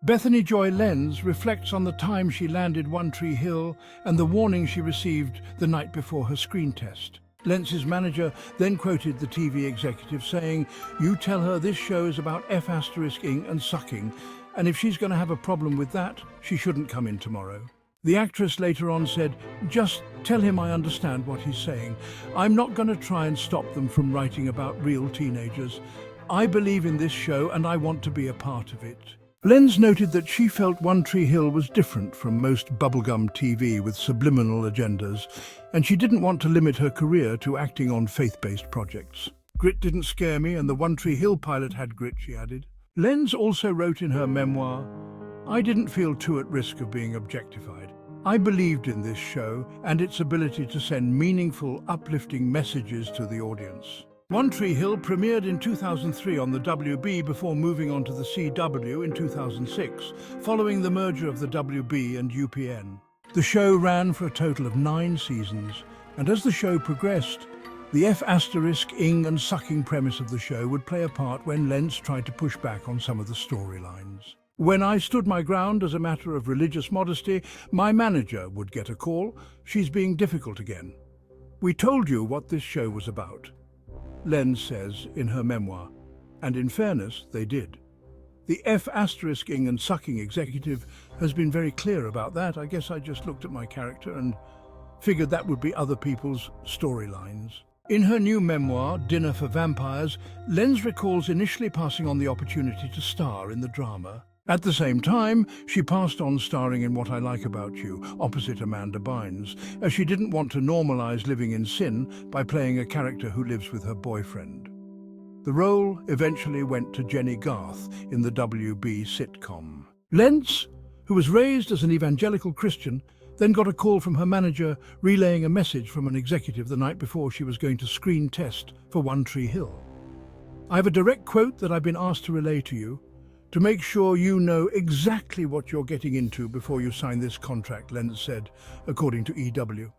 Bethany Joy Lenz reflects on the time she landed One Tree Hill and the warning she received the night before her screen test. Lenz's manager then quoted the TV executive saying, "You tell her this show is about F***ing and sucking, and if she's going to have a problem with that, she shouldn't come in tomorrow." The actress later on said, "Just tell him I understand what he's saying. I'm not going to try and stop them from writing about real teenagers. I believe in this show and I want to be a part of it." Lenz noted that she felt One Tree Hill was different from most bubblegum TV with subliminal agendas, and she didn't want to limit her career to acting on faith-based projects. "Grit didn't scare me, and the One Tree Hill pilot had grit," she added. Lenz also wrote in her memoir, "I didn't feel too at risk of being objectified. I believed in this show and its ability to send meaningful, uplifting messages to the audience." One Tree Hill premiered in 2003 on the WB before moving on to the CW in 2006, following the merger of the WB and UPN. The show ran for a total of 9 seasons, and as the show progressed, the F***ing and sucking premise of the show would play a part when Lenz tried to push back on some of the storylines. "When I stood my ground as a matter of religious modesty, my manager would get a call. She's being difficult again. We told you what this show was about," Lenz says in her memoir, and in fairness, they did. The F***ing and sucking executive has been very clear about that. I guess I just looked at my character and figured that would be other people's storylines. In her new memoir, Dinner for Vampires, Lenz recalls initially passing on the opportunity to star in the drama. At the same time, she passed on starring in What I Like About You, opposite Amanda Bynes, as she didn't want to normalize living in sin by playing a character who lives with her boyfriend. The role eventually went to Jenny Garth in the WB sitcom. Lenz, who was raised as an evangelical Christian, then got a call from her manager relaying a message from an executive the night before she was going to screen test for One Tree Hill. "I have a direct quote that I've been asked to relay to you, to make sure you know exactly what you're getting into before you sign this contract," Lenz said, according to EW.